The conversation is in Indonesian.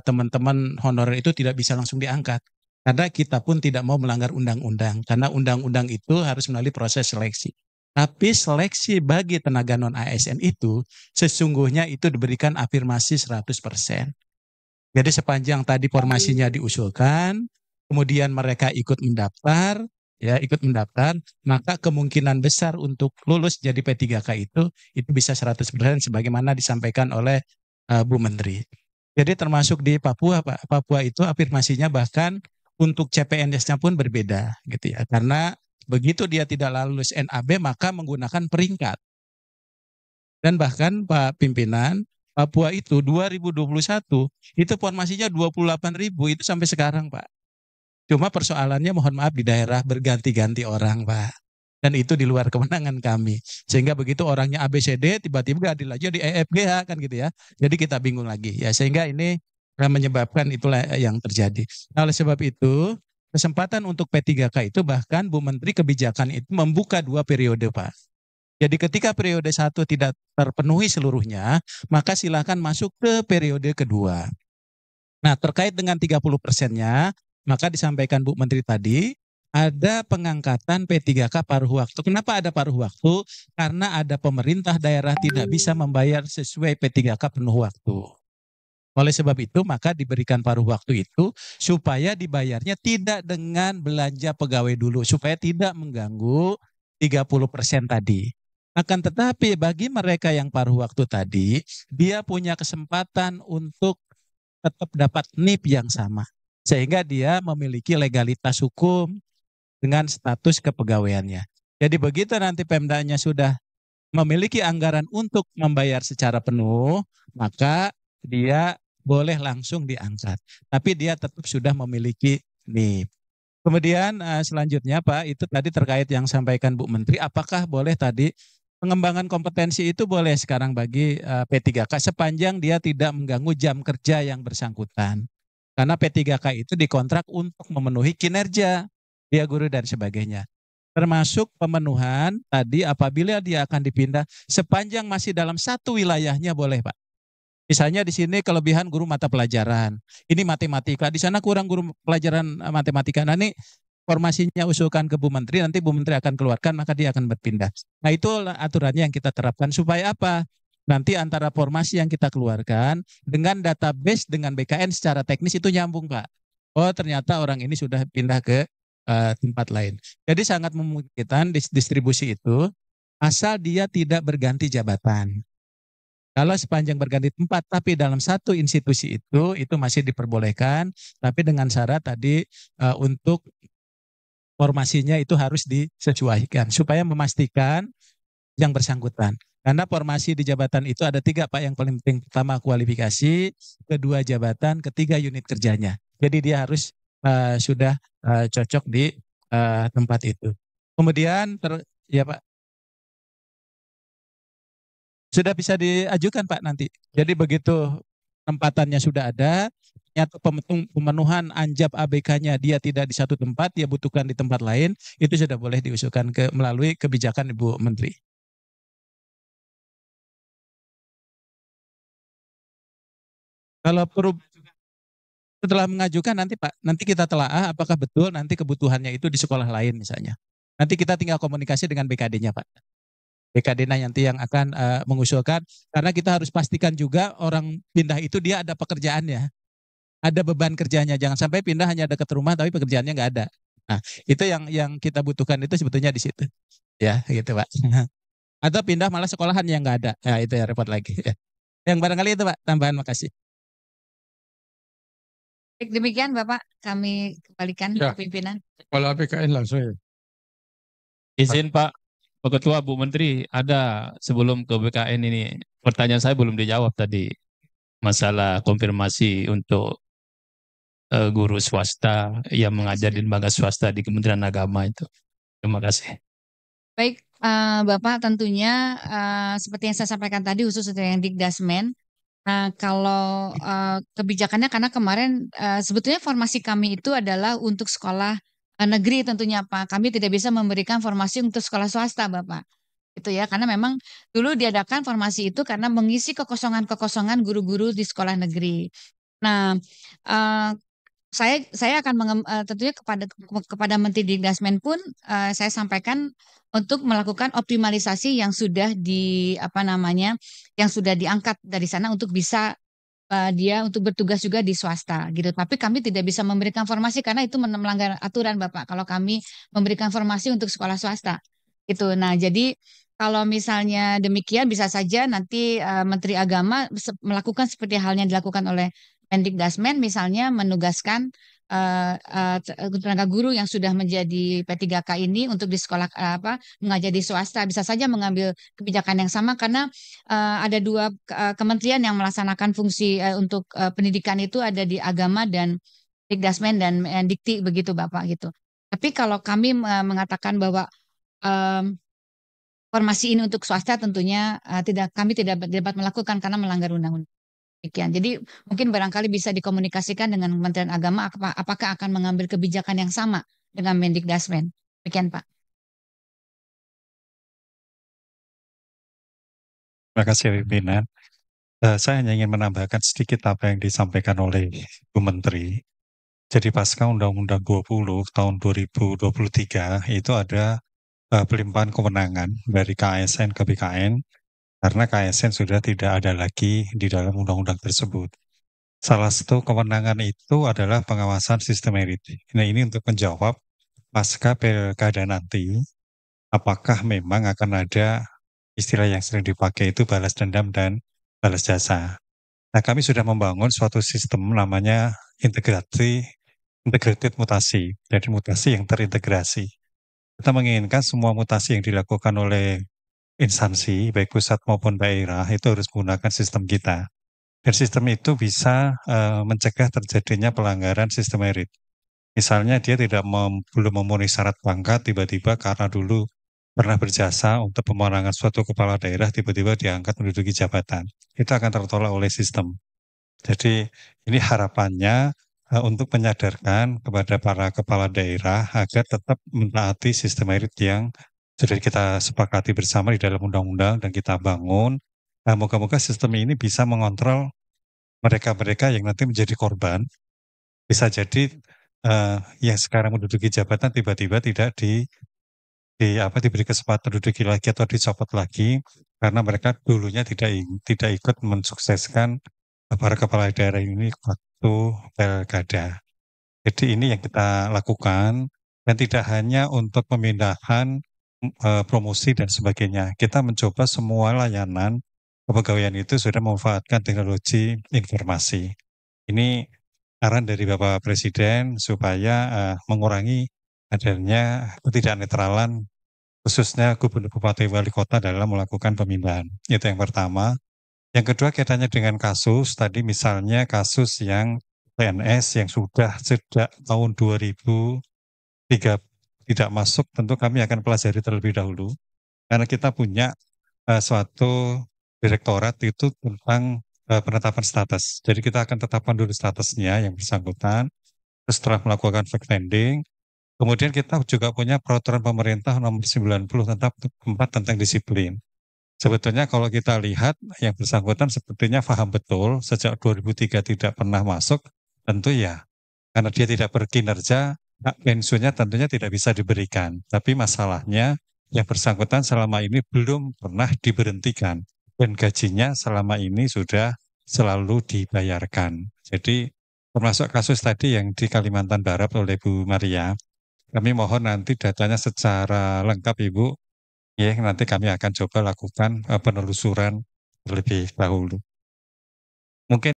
teman-teman honorer itu tidak bisa langsung diangkat. Karena kita pun tidak mau melanggar undang-undang. Karena undang-undang itu harus melalui proses seleksi. Tapi seleksi bagi tenaga non-ASN itu sesungguhnya itu diberikan afirmasi 100%. Jadi sepanjang tadi formasinya diusulkan, kemudian mereka ikut mendaftar, maka kemungkinan besar untuk lulus jadi P3K itu bisa 100% sebagaimana disampaikan oleh Bu Menteri. Jadi termasuk di Papua, Pak. Papua itu afirmasinya bahkan untuk CPNS-nya pun berbeda gitu ya. Karena begitu dia tidak lulus NAB maka menggunakan peringkat. Dan bahkan Pak Pimpinan, Papua itu 2021 itu formasinya 28.000 itu sampai sekarang, Pak. Cuma persoalannya mohon maaf di daerah berganti-ganti orang, Pak. Dan itu di luar kewenangan kami. Sehingga begitu orangnya ABCD tiba-tiba adil aja di EFGH kan gitu ya. Jadi kita bingung lagi ya. Sehingga ini menyebabkan itulah yang terjadi. Nah, oleh sebab itu kesempatan untuk P3K itu bahkan Bu Menteri Kebijakan itu membuka 2 periode, Pak. Jadi ketika periode 1 tidak terpenuhi seluruhnya, maka silakan masuk ke periode kedua. Nah, terkait dengan 30%-nya, maka disampaikan Bu Menteri tadi, ada pengangkatan P3K paruh waktu. Kenapa ada paruh waktu? Karena ada pemerintah daerah tidak bisa membayar sesuai P3K penuh waktu. Oleh sebab itu, maka diberikan paruh waktu itu supaya dibayarnya tidak dengan belanja pegawai dulu, supaya tidak mengganggu 30% tadi. Akan tetapi bagi mereka yang paruh waktu tadi, dia punya kesempatan untuk tetap dapat NIP yang sama. Sehingga dia memiliki legalitas hukum dengan status kepegawaiannya. Jadi begitu nanti Pemdanya sudah memiliki anggaran untuk membayar secara penuh, maka dia boleh langsung diangkat. Tapi dia tetap sudah memiliki NIP. Kemudian selanjutnya Pak, itu tadi terkait yang sampaikan Bu Menteri, apakah boleh tadi pengembangan kompetensi itu boleh sekarang bagi P3K sepanjang dia tidak mengganggu jam kerja yang bersangkutan. Karena P3K itu dikontrak untuk memenuhi kinerja dia guru dan sebagainya. Termasuk pemenuhan tadi apabila dia akan dipindah sepanjang masih dalam satu wilayahnya boleh, Pak. Misalnya di sini kelebihan guru mata pelajaran. Ini matematika, di sana kurang guru pelajaran matematika. Nah, ini formasinya usulkan ke Bu Menteri, nanti Bu Menteri akan keluarkan, maka dia akan berpindah. Nah, itu aturannya yang kita terapkan. Supaya apa? Nanti antara formasi yang kita keluarkan dengan database dengan BKN secara teknis itu nyambung, Pak. Oh, ternyata orang ini sudah pindah ke tempat lain. Jadi sangat memungkinkan distribusi itu asal dia tidak berganti jabatan. Kalau sepanjang berganti tempat, tapi dalam satu institusi itu masih diperbolehkan, tapi dengan syarat tadi untuk formasinya itu harus disesuaikan supaya memastikan yang bersangkutan. Karena formasi di jabatan itu ada 3, Pak. Yang paling penting, pertama kualifikasi, kedua jabatan, ketiga unit kerjanya. Jadi dia harus sudah cocok di tempat itu. Kemudian ya Pak, sudah bisa diajukan Pak nanti. Jadi begitu tempatannya sudah ada, nyata pemenuhan anjab ABK-nya dia tidak di satu tempat, dia butuhkan di tempat lain, itu sudah boleh diusulkan melalui kebijakan Ibu Menteri. Kalau perlu setelah mengajukan nanti Pak, nanti kita telaah apakah betul nanti kebutuhannya itu di sekolah lain misalnya. Nanti kita tinggal komunikasi dengan BKD-nya Pak. BKD nanti yang akan mengusulkan, karena kita harus pastikan juga orang pindah itu dia ada pekerjaannya, ada beban kerjanya, jangan sampai pindah hanya dekat rumah tapi pekerjaannya nggak ada. Nah, itu yang kita butuhkan itu sebetulnya di situ, ya gitu Pak. Atau pindah malah sekolahan yang nggak ada, ya itu ya repot lagi. Yang barangkali itu Pak, tambahan, makasih. Baik, demikian Bapak, kami kembalikan Ya. ke pimpinan. Kepala BKN langsung ya. Izin Pak Ketua, Bu Menteri, ada sebelum ke BKN ini, pertanyaan saya belum dijawab tadi. Masalah konfirmasi untuk guru swasta yang mengajar di lembaga swasta di Kementerian Agama itu. Terima kasih. Baik, Bapak, tentunya seperti yang saya sampaikan tadi khusus untuk yang Dikdasmen, kalau kebijakannya karena kemarin sebetulnya formasi kami itu adalah untuk sekolah negeri tentunya Pak. Kami tidak bisa memberikan formasi untuk sekolah swasta Bapak. Itu ya, karena memang dulu diadakan formasi itu karena mengisi kekosongan-kekosongan guru-guru di sekolah negeri. Nah, eh, saya akan tentunya kepada Menteri Dikdasmen pun saya sampaikan untuk melakukan optimalisasi yang sudah yang sudah diangkat dari sana untuk bisa dia untuk bertugas juga di swasta gitu. Tapi kami tidak bisa memberikan informasi karena itu melanggar aturan Bapak. Kalau kami memberikan informasi untuk sekolah swasta gitu. Nah, jadi kalau misalnya demikian bisa saja nanti Menteri Agama melakukan seperti halnya dilakukan oleh Mendikdasmen, misalnya menugaskan tenaga guru yang sudah menjadi P3K ini untuk di sekolah mengajar di swasta, bisa saja mengambil kebijakan yang sama karena ada dua kementerian yang melaksanakan fungsi untuk pendidikan itu, ada di Agama dan Dikdasmen dan Dikti begitu Bapak gitu. Tapi kalau kami mengatakan bahwa formasi ini untuk swasta tentunya kami tidak dapat melakukan karena melanggar undang-undang. Demikian. Jadi mungkin barangkali bisa dikomunikasikan dengan Kementerian Agama apakah akan mengambil kebijakan yang sama dengan Mendikdasmen. Demikian Pak. Terima kasih pimpinan. Saya hanya ingin menambahkan sedikit apa yang disampaikan oleh Bu Menteri. Jadi pasca Undang-Undang 20 tahun 2023 itu ada pelimpahan kewenangan dari KASN ke BKN karena KASN sudah tidak ada lagi di dalam undang-undang tersebut. Salah satu kewenangan itu adalah pengawasan sistem merit. Nah, ini untuk menjawab pasca pilkada nanti, apakah memang akan ada istilah yang sering dipakai itu balas dendam dan balas jasa. Nah, kami sudah membangun suatu sistem namanya integrated mutasi, jadi mutasi yang terintegrasi. Kita menginginkan semua mutasi yang dilakukan oleh instansi, baik pusat maupun daerah, itu harus menggunakan sistem kita. Dan sistem itu bisa mencegah terjadinya pelanggaran sistem merit. Misalnya dia belum memenuhi syarat pangkat, tiba-tiba karena dulu pernah berjasa untuk pemenangan suatu kepala daerah, tiba-tiba diangkat menduduki jabatan. Itu akan tertolak oleh sistem. Jadi ini harapannya untuk menyadarkan kepada para kepala daerah agar tetap menaati sistem merit yang sudah kita sepakati bersama di dalam undang-undang dan kita bangun. Nah, moga-moga sistem ini bisa mengontrol mereka-mereka yang nanti menjadi korban. Bisa jadi yang sekarang menduduki jabatan tiba-tiba tidak diberi kesempatan menduduki lagi atau dicopot lagi karena mereka dulunya tidak ikut mensukseskan para kepala daerah ini waktu pilkada. Jadi ini yang kita lakukan dan tidak hanya untuk pemindahan promosi dan sebagainya. Kita mencoba semua layanan kepegawaian itu sudah memanfaatkan teknologi informasi. Ini arahan dari Bapak Presiden supaya mengurangi adanya ketidaknetralan khususnya gubernur, bupati, wali kota dalam melakukan pemindahan. Itu yang pertama. Yang kedua kaitannya dengan kasus, tadi misalnya kasus yang PNS yang sudah sejak tahun 2003 tidak masuk, tentu kami akan pelajari terlebih dahulu. Karena kita punya suatu direktorat itu tentang penetapan status. Jadi kita akan tetapkan dulu statusnya yang bersangkutan, terus setelah melakukan fact finding, kemudian kita juga punya peraturan pemerintah nomor 90 tentang disiplin. Sebetulnya kalau kita lihat yang bersangkutan sepertinya paham betul sejak 2003 tidak pernah masuk, tentu ya karena dia tidak berkinerja, hak pensiunnya tentunya tidak bisa diberikan. Tapi masalahnya yang bersangkutan selama ini belum pernah diberhentikan dan gajinya selama ini sudah selalu dibayarkan. Jadi termasuk kasus tadi yang di Kalimantan Barat oleh Bu Maria, kami mohon nanti datanya secara lengkap Ibu. Ya, nanti kami akan coba lakukan penelusuran terlebih dahulu. Mungkin